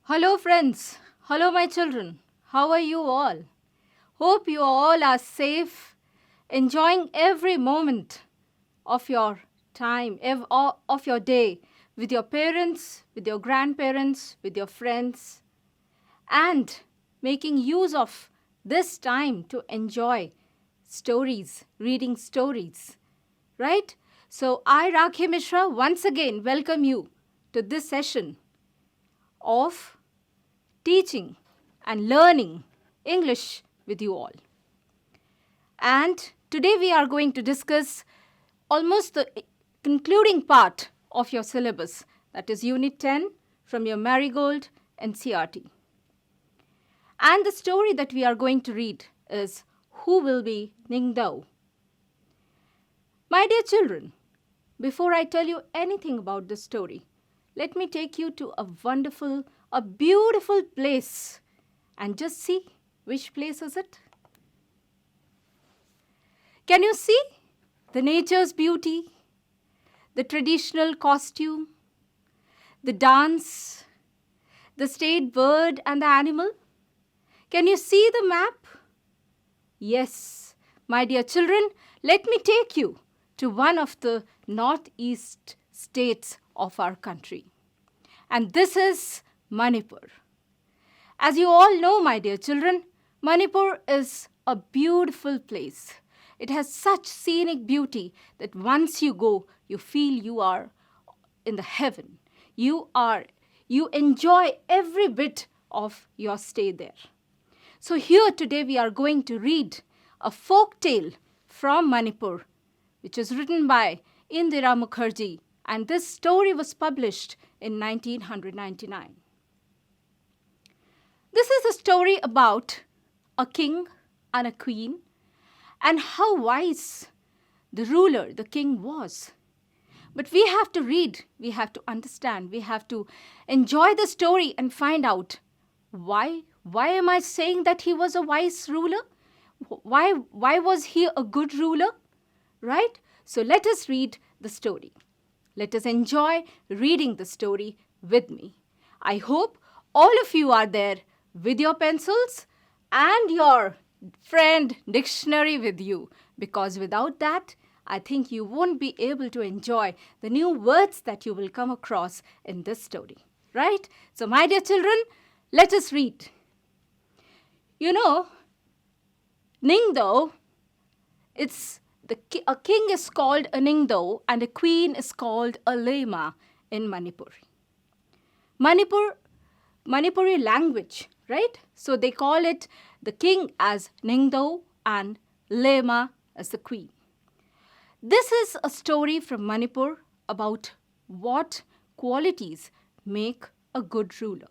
Hello, friends. Hello, my children. How are you all? Hope you all are safe, enjoying every moment of your time, of your day with your parents, with your grandparents, with your friends, and making use of this time to enjoy stories, reading stories, right? So, I, Rakhi Mishra, once again welcome you to this session of teaching and learning English with you all. And today we are going to discuss almost the concluding part of your syllabus, that is Unit 10 from your Marigold NCERT. And the story that we are going to read is Who Will Be NINGTHOU? My dear children, before I tell you anything about this story, let me take you to a beautiful place. And just see, which place is it? Can you see the nature's beauty, the traditional costume, the dance, the state bird and the animal? Can you see the map? Yes, my dear children, let me take you to one of the northeast states of our country. And this is Manipur. As you all know, my dear children, Manipur is a beautiful place. It has such scenic beauty that once you go, you feel you are in the heaven. You enjoy every bit of your stay there. So here today we are going to read a folk tale from Manipur, which is written by Indira Mukherjee, and this story was published in 1999. This is a story about a king and a queen and how wise the ruler, the king, was. But we have to read, we have to understand, we have to enjoy the story and find out why am I saying that he was a wise ruler? Why was he a good ruler? Right? So let us read the story. Let us enjoy reading the story with me. I hope all of you are there with your pencils and your friend dictionary with you, because without that, I think you won't be able to enjoy the new words that you will come across in this story. Right? So my dear children, let us read. You know, NINGTHOU, a king is called a NINGTHOU and a queen is called a Lema in Manipur. Manipuri language, right? So they call it the king as NINGTHOU and Lema as the queen. This is a story from Manipur about what qualities make a good ruler.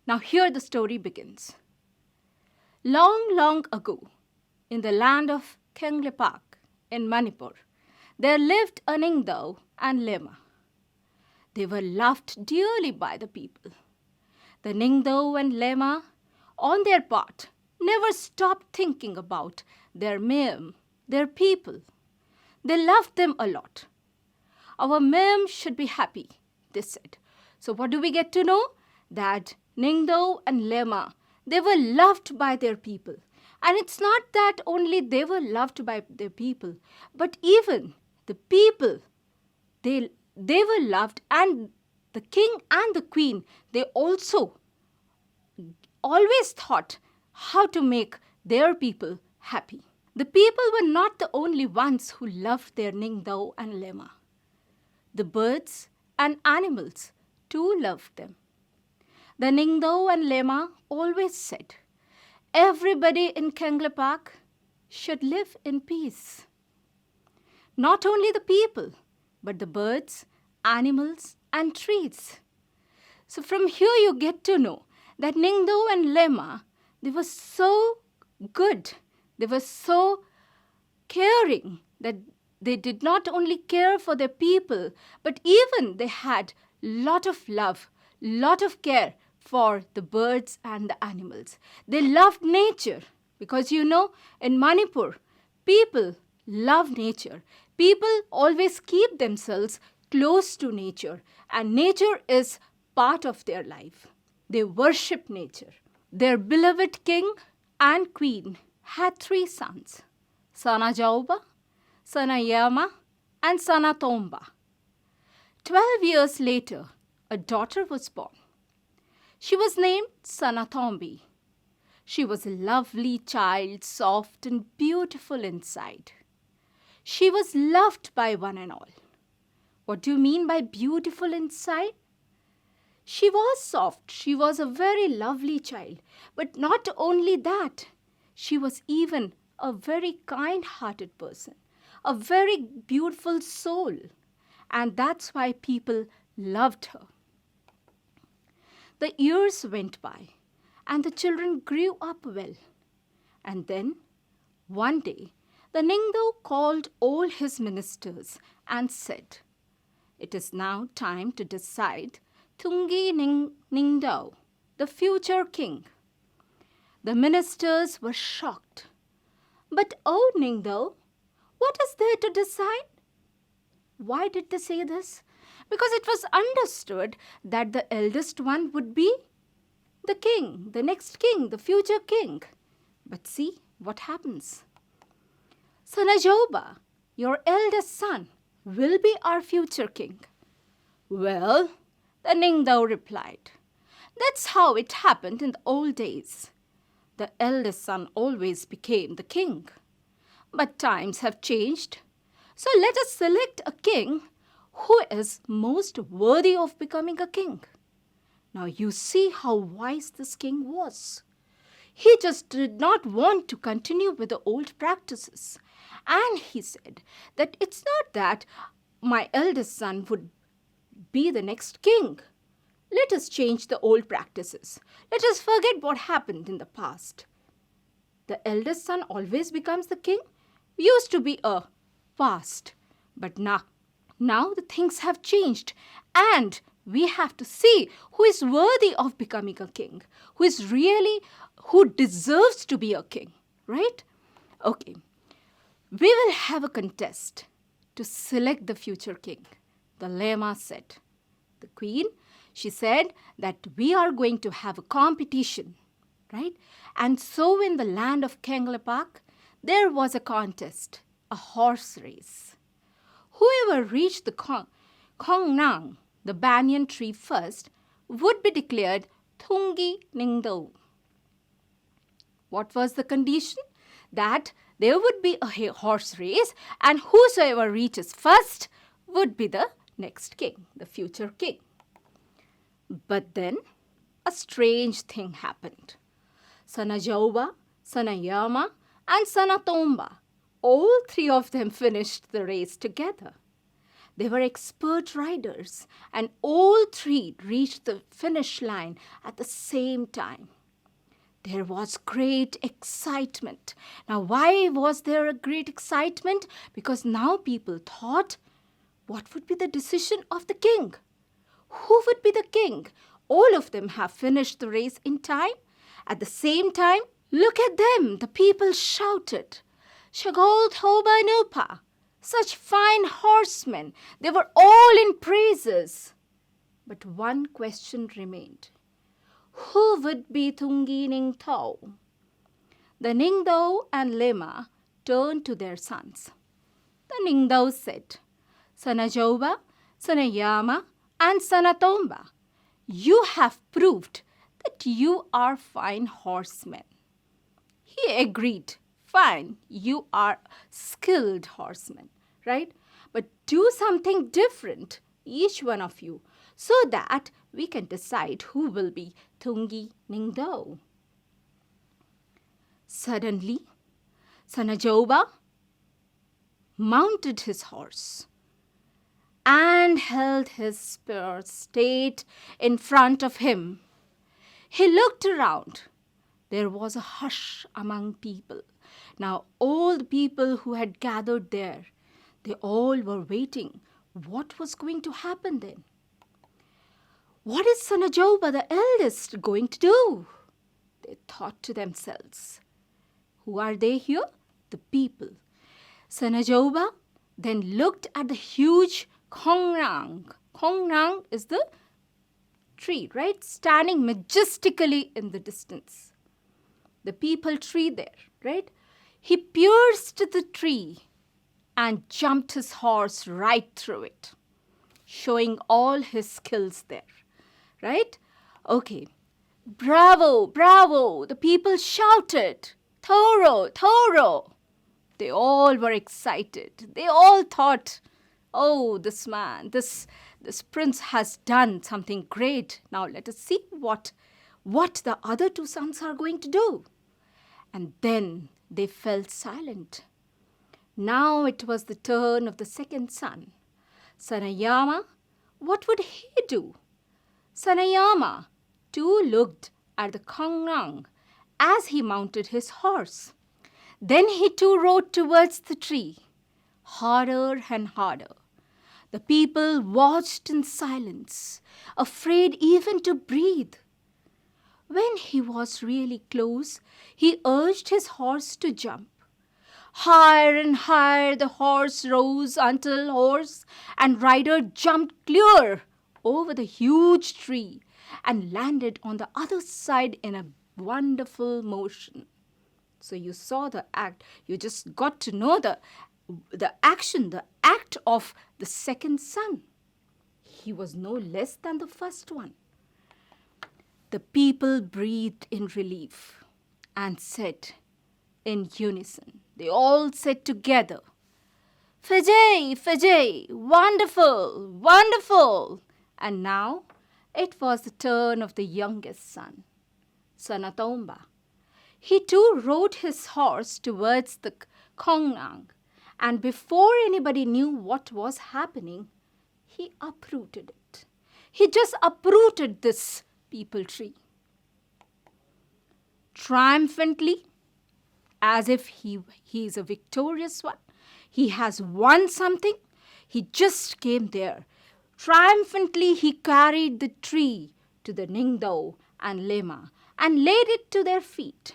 Now here the story begins. Long, long ago, in the land of Kenglepak in Manipur, there lived a NINGTHOU and Lema. They were loved dearly by the people. The NINGTHOU and Lema, on their part, never stopped thinking about their mem, their people. They loved them a lot. Our mem should be happy, they said. So what do we get to know? That NINGTHOU and Lema, they were loved by their people. And it's not that only they were loved by their people, but even the people, they were loved, and the king and the queen, they also always thought how to make their people happy. The people were not the only ones who loved their NINGTHOU and Lema. The birds and animals too loved them. The NINGTHOU and Lema always said, everybody in Kenglepak should live in peace. Not only the people, but the birds, animals, and trees. So from here you get to know that NINGTHOU and Lema, they were so good, they were so caring that they did not only care for their people, but even they had lot of love, lot of care for the birds and the animals. They loved nature because, you know, in Manipur, people love nature. People always keep themselves close to nature, and nature is part of their life. They worship nature. Their beloved king and queen had 3 sons, Sanajauba, Sanayama, and Sanatomba. 12 years later, a daughter was born. She was named Sanatombi. She was a lovely child, soft and beautiful inside. She was loved by one and all. What do you mean by beautiful inside? She was soft. She was a very lovely child. But not only that, she was even a very kind-hearted person, a very beautiful soul. And that's why people loved her. The years went by, and the children grew up well. And then, one day, the NINGTHOU called all his ministers and said, "It is now time to decide Tungi NINGTHOU, the future king." The ministers were shocked. "But oh, NINGTHOU, what is there to decide?" Why did they say this? Because it was understood that the eldest one would be the king, the next king, the future king. But see what happens. "Sanajoba, your eldest son, will be our future king." "Well," the NINGTHOU replied, "that's how it happened in the old days. The eldest son always became the king. But times have changed, so let us select a king who is most worthy of becoming a king." Now you see how wise this king was. He just did not want to continue with the old practices. And he said that it's not that my eldest son would be the next king. Let us change the old practices. Let us forget what happened in the past. The eldest son always becomes the king. Used to be a past. But now the things have changed. And we have to see who is worthy of becoming a king. Who deserves to be a king. Right? Okay. We will have a contest to select the future king. The Lama said. The queen, she said that we are going to have a competition, right? And so in the land of Kenglepak, there was a contest, a horse race. Whoever reached the Kongnang, the banyan tree first, would be declared Tungi NINGTHOU. What was the condition? That there would be a horse race, and whosoever reaches first would be the next king, the future king. But then a strange thing happened. Sanajauba, Sanayama, and Sanatomba, all 3 of them finished the race together. They were expert riders, and all 3 reached the finish line at the same time. There was great excitement. Now, why was there a great excitement? Because now people thought, what would be the decision of the king? Who would be the king? All of them have finished the race in time. At the same time, look at them. The people shouted, "Shagol Thoba Nupa." Such fine horsemen. They were all in praises. But one question remained. Who would be Tungi NINGTHOU? The NINGTHOU and Lema turned to their sons. The NINGTHOU said, "Sanajoba, Sanayama, and Sanatomba, you have proved that you are fine horsemen." He agreed. Fine, you are skilled horsemen, right? But do something different, each one of you, so that we can decide who will be Tungi NINGTHOU. Suddenly, Sanajoba mounted his horse and held his spear straight in front of him. He looked around. There was a hush among people. Now all the people who had gathered there, they all were waiting. What was going to happen then? What is Sanajoba, the eldest, going to do? They thought to themselves. Who are they here? The people. Sanajoba then looked at the huge Kongnang. Kongnang is the tree, right? Standing majestically in the distance. The people tree there, right? He pierced the tree and jumped his horse right through it, showing all his skills there, right? Okay. Bravo, bravo, the people shouted. Thoro, Thoro. They all were excited. They all thought, oh, this man, this prince has done something great. Now let us see what the other two sons are going to do. And then they fell silent. Now it was the turn of the second son. Sanayama, what would he do? Sanayama too looked at the Kongnang as he mounted his horse. Then he too rode towards the tree, harder and harder. The people watched in silence, afraid even to breathe. When he was really close, he urged his horse to jump. Higher and higher the horse rose until horse and rider jumped clear over the huge tree and landed on the other side in a wonderful motion. So you saw the act. You just got to know the action, the act of the second son. He was no less than the first one. The people breathed in relief and said in unison, they all said together, Fijay, Fijay, wonderful, wonderful. And now it was the turn of the youngest son, Sanatomba. He too rode his horse towards the Kongnang, and before anybody knew what was happening, he uprooted it. He just uprooted this peepal tree. Triumphantly, as if he is a victorious one, he has won something, he just came there. Triumphantly, he carried the tree to the NINGTHOU and Lema and laid it to their feet.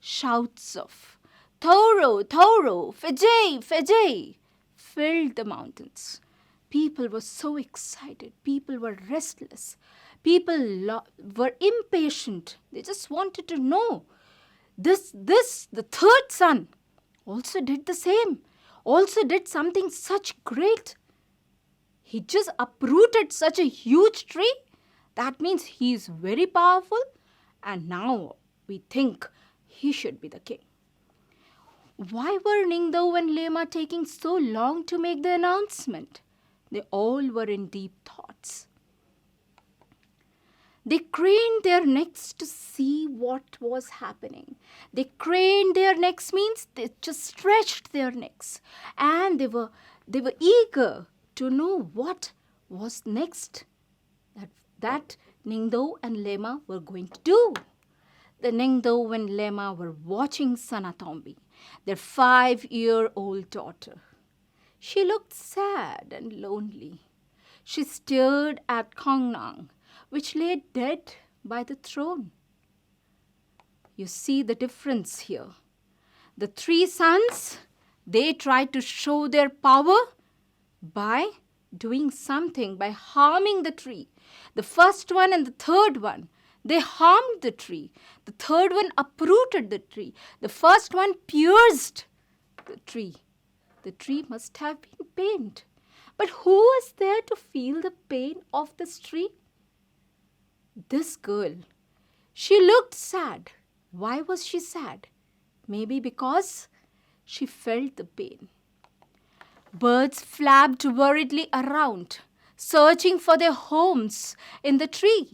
Shouts of Thoro, Thoro, Fijay, Fijay filled the mountains. People were so excited. People were restless. People were impatient. They just wanted to know. The third son also did the same. Also did something such great. He just uprooted such a huge tree. That means he is very powerful. And now we think he should be the king. Why were NINGTHOU and Lema taking so long to make the announcement? They all were in deep thoughts. They craned their necks to see what was happening. They craned their necks means they just stretched their necks. And they were eager to know what was next that NINGTHOU and Lema were going to do. The NINGTHOU and Lema were watching Sanatombi, their 5-year-old daughter. She looked sad and lonely. She stared at Kongnang, which lay dead by the throne. You see the difference here. The 3 sons, they tried to show their power by doing something, by harming the tree. The first one and the third one, they harmed the tree. The third one uprooted the tree. The first one pierced the tree. The tree must have been pained. But who was there to feel the pain of this tree? This girl. She looked sad. Why was she sad? Maybe because she felt the pain. Birds flapped worriedly around, searching for their homes in the tree.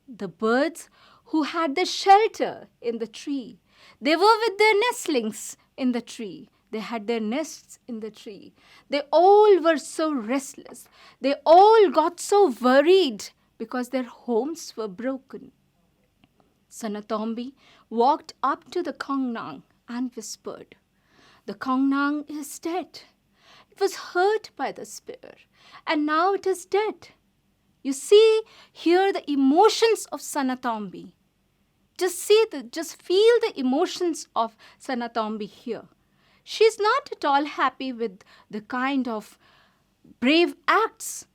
The birds who had their shelter in the tree, they were with their nestlings in the tree. They had their nests in the tree. They all were so restless. They all got so worried because their homes were broken. Sanatombi walked up to the Kongnang and whispered, "The Kongnang is dead. It was hurt by the spear, and now it is dead." You see here the emotions of Sanatombi. Just feel the emotions of Sanatombi here. She's not at all happy with the kind of brave acts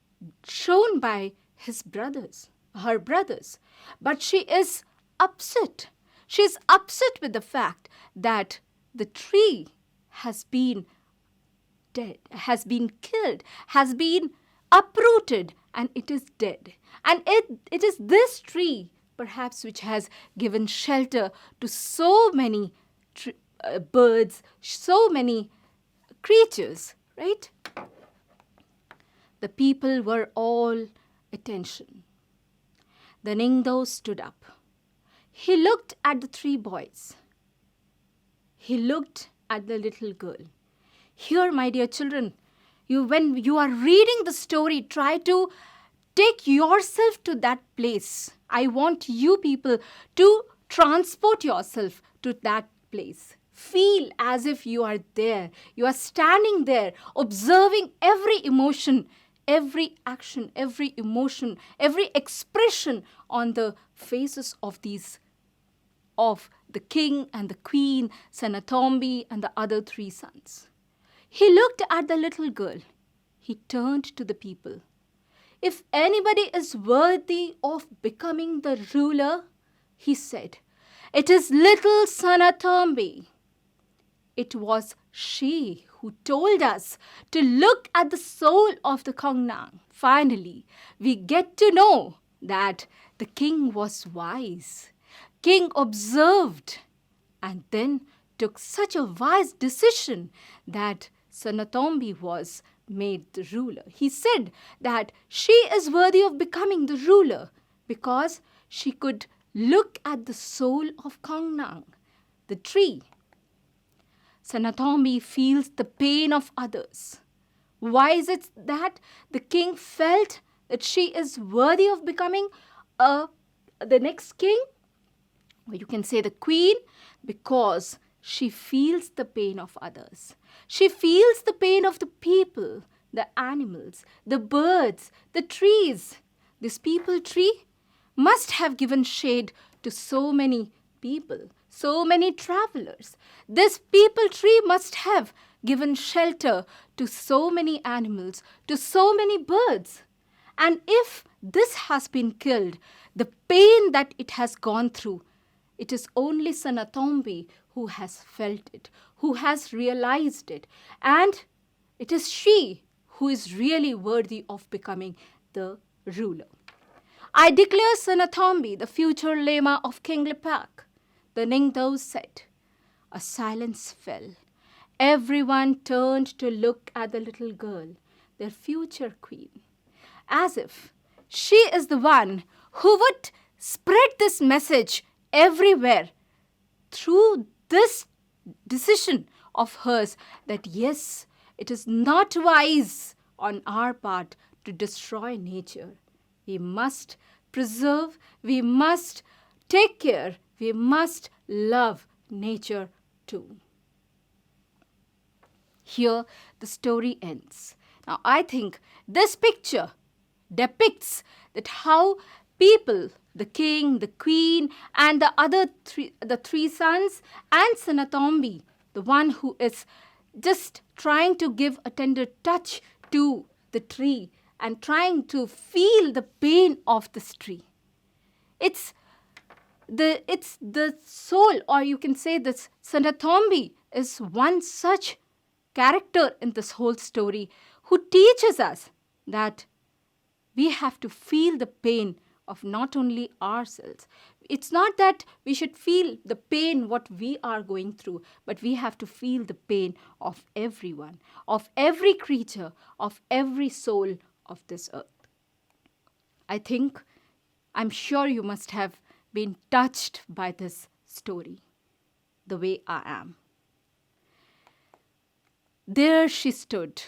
shown by her brothers. But she is upset. She is upset with the fact that the tree has been dead, has been killed, has been uprooted, and it is dead. And it is this tree, perhaps, which has given shelter to so many birds, so many creatures, right? The people were all attention. The NINGTHOU stood up. He looked at the three boys. He looked at the little girl. Here, my dear children, when you are reading the story, try to take yourself to that place. I want you people to transport yourself to that place. Feel as if you are there. You are standing there, observing every emotion, every action, every emotion, every expression on the faces of the king and the queen, Sanatombi and the other three sons. He looked at the little girl. He turned to the people. If anybody is worthy of becoming the ruler, he said, it is little Sanatombi. It was she who told us to look at the soul of the Kongnang. Finally, we get to know that the king was wise. King observed and then took such a wise decision that Sanatombi was made the ruler. He said that she is worthy of becoming the ruler because she could look at the soul of Kongnang, the tree. Sanatombi feels the pain of others. Why is it that the king felt that she is worthy of becoming the next king? Or you can say the queen, because she feels the pain of others. She feels the pain of the people, the animals, the birds, the trees. This people tree must have given shade to so many people, so many travelers. This people tree must have given shelter to so many animals, to so many birds. And if this has been killed, the pain that it has gone through, it is only Sanatombi who has felt it, who has realized it. And it is she who is really worthy of becoming the ruler. I declare Sanatombi the future Lema of King Lepak. The NINGTHOU said. A silence fell. Everyone turned to look at the little girl, their future queen, as if she is the one who would spread this message everywhere through this decision of hers that yes, it is not wise on our part to destroy nature. We must preserve, we must take care, we must love nature too. Here the story ends. Now I think this picture depicts that how people, the king, the queen, and the three sons, and Sanatombi, the one who is just trying to give a tender touch to the tree and trying to feel the pain of this tree. It's the soul, or you can say this Sanatombi is one such character in this whole story who teaches us that we have to feel the pain of not only ourselves. It's not that we should feel the pain what we are going through, but we have to feel the pain of everyone, of every creature, of every soul of this earth. I'm sure you must have been touched by this story the way I am. There she stood,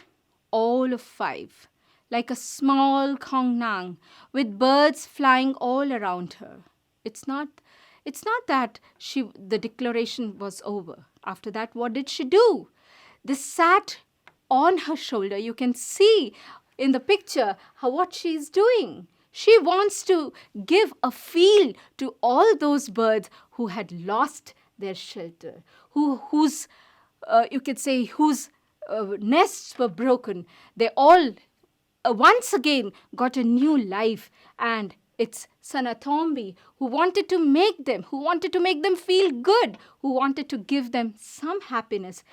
all of five, like a small Kongnang with birds flying all around her. It's not that the declaration was over. After that, what did she do? They sat on her shoulder. You can see in the picture what she is doing. She wants to give a feel to all those birds who had lost their shelter, whose nests were broken. They all once again got a new life, and it's Sanatombi who wanted to make them feel good, who wanted to give them some happiness.